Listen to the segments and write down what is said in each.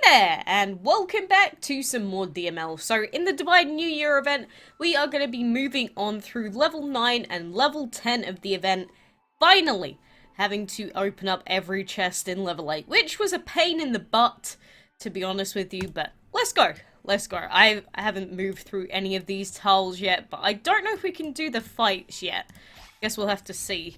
there, and welcome back to some more DML. So in the Divine New Year event, we are going to be moving on through level 9 and level 10 of the event, finally having to open up every chest in level 8, which was a pain in the butt, to be honest with you, but let's go. Let's go. I haven't moved through any of these tiles yet, but I don't know if we can do the fights yet. Guess we'll have to see.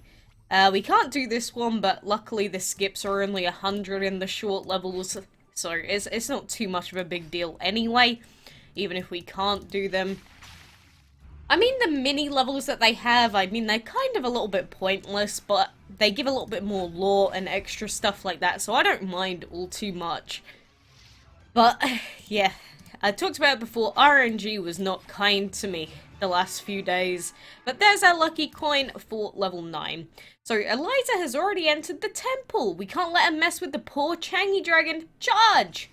We can't do this one, but luckily the skips are only 100 in the short levels, so it's not too much of a big deal anyway, even if we can't do them. I mean, the mini levels that they have, I mean, they're kind of a little bit pointless, but they give a little bit more lore and extra stuff like that, so I don't mind all too much. But, yeah, I talked about it before, RNG was not kind to me the last few days, but there's our lucky coin for level 9. So Eliza has already entered the temple. We can't let her mess with the poor Chang'e dragon. Charge!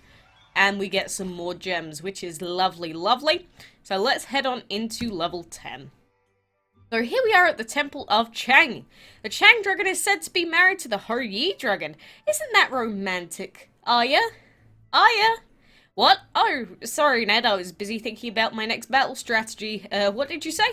And we get some more gems, which is lovely, lovely. So let's head on into level 10. So here we are at the temple of Chang'e. The Chang'e dragon is said to be married to the Yi dragon. Isn't that romantic? Are ya? Are ya? What? Oh, sorry Ned, I was busy thinking about my next battle strategy. What did you say?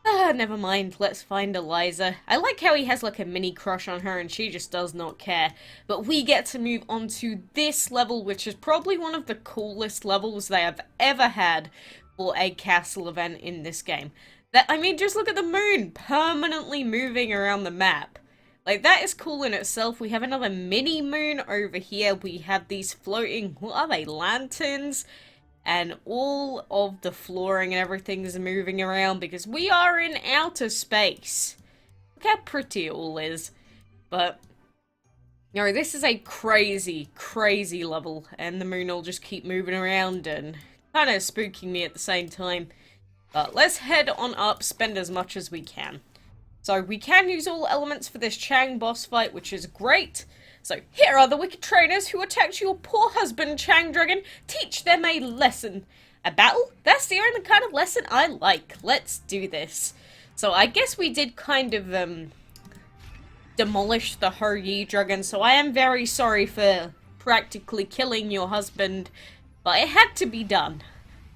Never mind, let's find Eliza. I like how he has like a mini crush on her and she just does not care. But we get to move on to this level, which is probably one of the coolest levels they have ever had for a castle event in this game. I mean, just look at the moon permanently moving around the map. Like, that is cool in itself. We have another mini moon over here. We have these floating, what are they, lanterns? And all of the flooring and everything is moving around because we are in outer space. Look how pretty it all is. But, you know, this is a crazy, crazy level. And the moon will just keep moving around and kind of spooking me at the same time. But let's head on up, spend as much as we can. So we can use all elements for this Chang'e boss fight, which is great. So here are the wicked trainers who attacked your poor husband, Chang'e dragon. Teach them a lesson. A battle? That's the only kind of lesson I like. Let's do this. So I guess we did kind of demolish the Yi dragon, so I am very sorry for practically killing your husband, but it had to be done.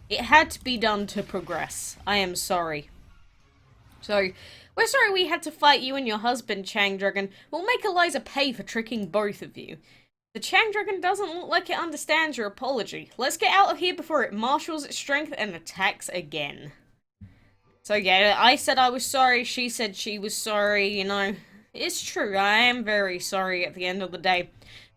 It had to be done to progress. I am sorry. So, we're sorry we had to fight you and your husband, Chang'e dragon. We'll make Eliza pay for tricking both of you. The Chang'e dragon doesn't look like it understands your apology. Let's get out of here before it marshals its strength and attacks again. So yeah, I said I was sorry, she said she was sorry, you know. It's true, I am very sorry at the end of the day.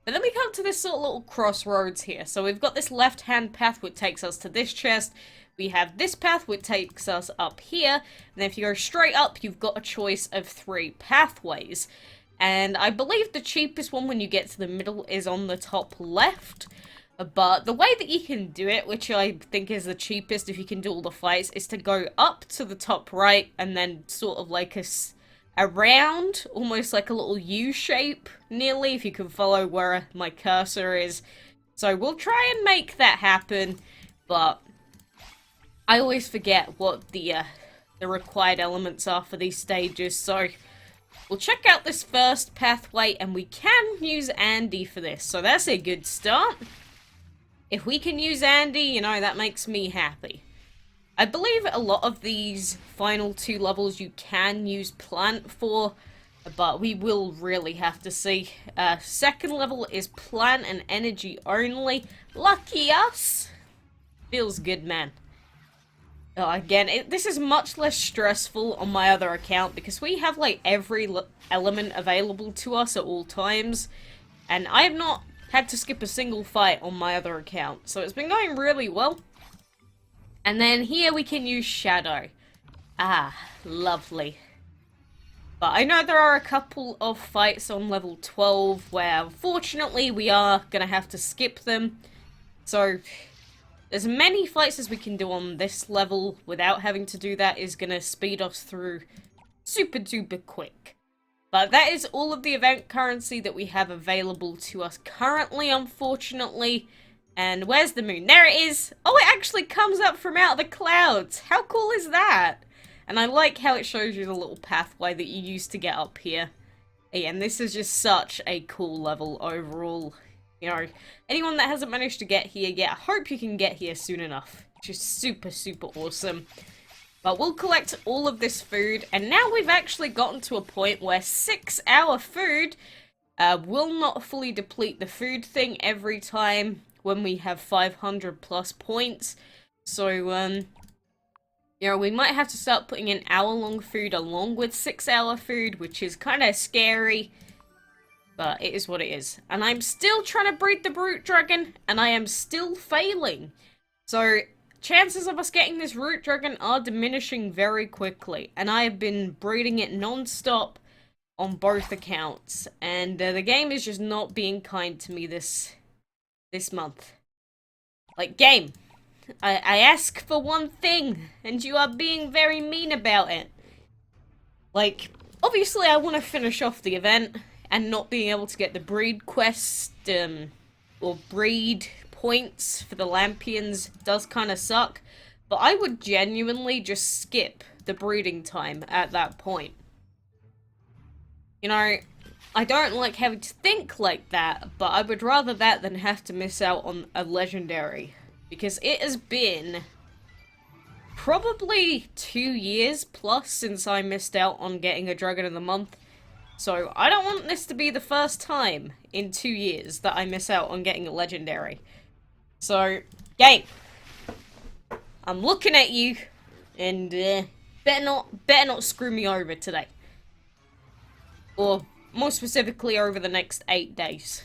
But then we come to this sort of little crossroads here. So we've got this left-hand path which takes us to this chest. We have this path which takes us up here, and then if you go straight up, you've got a choice of 3 pathways. And I believe the cheapest one when you get to the middle is on the top left. But the way that you can do it, which I think is the cheapest if you can do all the fights, is to go up to the top right, and then sort of like a round, almost like a little U shape, nearly, if you can follow where my cursor is. So we'll try and make that happen, but I always forget what the required elements are for these stages, so we'll check out this first pathway, and we can use Andy for this, so that's a good start. If we can use Andy, you know, that makes me happy. I believe a lot of these final 2 levels you can use plant for, but we will really have to see. Second level is plant and energy only. Lucky us! Feels good, man. Again, this is much less stressful on my other account because we have like every element available to us at all times, and I have not had to skip a single fight on my other account, so it's been going really well. And then here we can use Shadow. Ah, lovely. But I know there are a couple of fights on level 12 where unfortunately we are gonna have to skip them, so as many fights as we can do on this level without having to do that is gonna speed us through super duper quick. But that is all of the event currency that we have available to us currently, unfortunately. And where's the moon? There it is! Oh, it actually comes up from out of the clouds! How cool is that? And I like how it shows you the little pathway that you use to get up here. Yeah, and this is just such a cool level overall. You know, anyone that hasn't managed to get here yet, I hope you can get here soon enough. Which is super, super awesome. But we'll collect all of this food, and now we've actually gotten to a point where 6-hour food will not fully deplete the food thing every time when we have 500 plus points. So, you know, we might have to start putting in hour-long food along with 6-hour food, which is kind of scary. But it is what it is. And I'm still trying to breed the Brute Dragon, and I am still failing. So, chances of us getting this Root Dragon are diminishing very quickly. And I have been breeding it non-stop on both accounts. And the game is just not being kind to me this month. Like, game, I ask for one thing, and you are being very mean about it. Like, obviously I want to finish off the event, and not being able to get the breed quest, or breed points for the Lampions does kind of suck, but I would genuinely just skip the breeding time at that point. You know, I don't like having to think like that, but I would rather that than have to miss out on a legendary. Because it has been probably 2 years plus since I missed out on getting a Dragon of the Month. So I don't want this to be the first time in 2 years that I miss out on getting a legendary. So, game, I'm looking at you, and better not screw me over today. Or more specifically, over the next 8 days.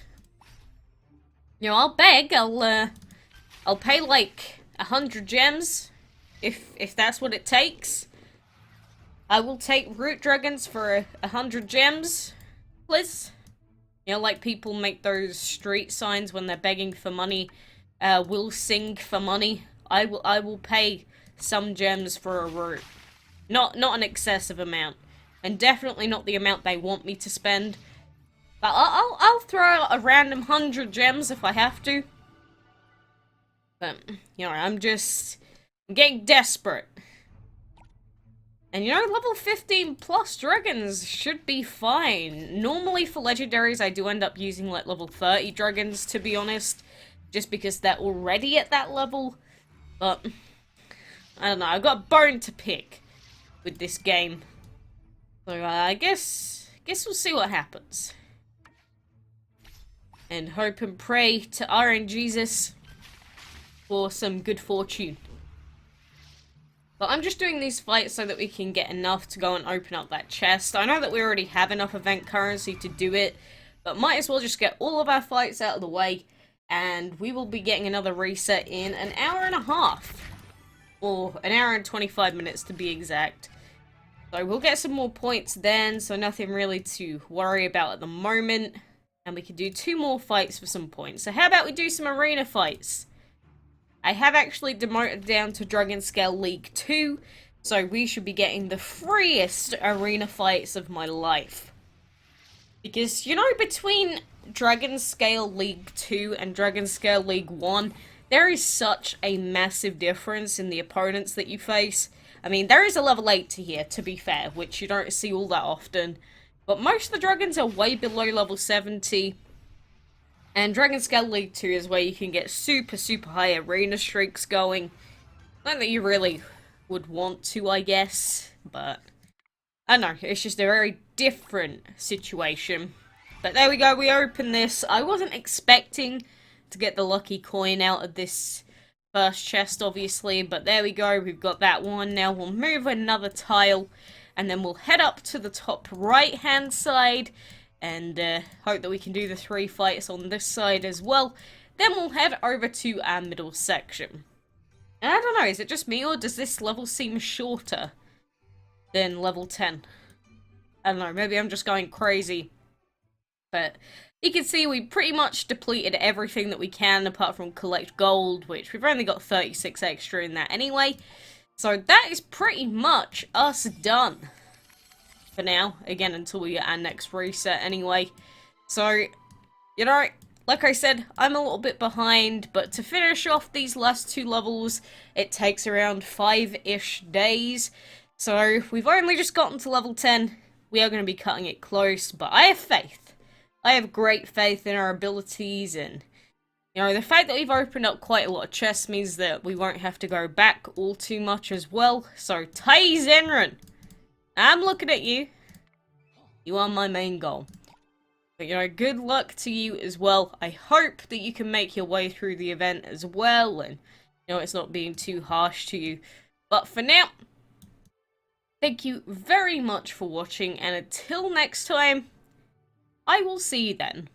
You know, I'll beg. I'll pay like 100 gems if that's what it takes. I will take root dragons for 100 gems, please. You know, like people make those street signs when they're begging for money. We'll sing for money. I will pay some gems for a root. Not an excessive amount. And definitely not the amount they want me to spend. But I'll throw out a random 100 gems if I have to. But, you know, I'm getting desperate. And you know, level 15 plus dragons should be fine. Normally for legendaries I do end up using like level 30 dragons, to be honest. Just because they're already at that level. But, I don't know, I've got a bone to pick with this game. So I guess we'll see what happens. And hope and pray to RNGesus for some good fortune. But I'm just doing these fights so that we can get enough to go and open up that chest. I know that we already have enough event currency to do it, but might as well just get all of our fights out of the way, and we will be getting another reset in an hour and a half. Or an hour and 25 minutes to be exact. So we'll get some more points then, so nothing really to worry about at the moment. And we can do 2 more fights for some points. So how about we do some arena fights? I have actually demoted down to Dragon Scale League 2, so we should be getting the freest arena fights of my life. Because, you know, between Dragon Scale League 2 and Dragon Scale League 1, there is such a massive difference in the opponents that you face. I mean, there is a level 80 here, to be fair, which you don't see all that often. But most of the dragons are way below level 70. And Dragon Scale League 2 is where you can get super, super high arena streaks going. Not that you really would want to, I guess. But, I don't know, it's just a very different situation. But there we go, we opened this. I wasn't expecting to get the lucky coin out of this first chest, obviously. But there we go, we've got that one. Now we'll move another tile. And then we'll head up to the top right-hand side. And hope that we can do the 3 fights on this side as well. Then we'll head over to our middle section. And I don't know, is it just me or does this level seem shorter than level 10? I don't know, maybe I'm just going crazy. But you can see we pretty much depleted everything that we can apart from collect gold, which we've only got 36 extra in that anyway. So that is pretty much us done. For now, again, until we get our next reset anyway. So, you know, like I said, I'm a little bit behind, but to finish off these last 2 levels, it takes around 5-ish days. So, we've only just gotten to level 10. We are going to be cutting it close, but I have faith. I have great faith in our abilities, and you know, the fact that we've opened up quite a lot of chests means that we won't have to go back all too much as well. So, Tai Zenrin, I'm looking at you. You are my main goal. But, you know, good luck to you as well. I hope that you can make your way through the event as well, and, you know, it's not being too harsh to you. But for now, thank you very much for watching, and until next time, I will see you then.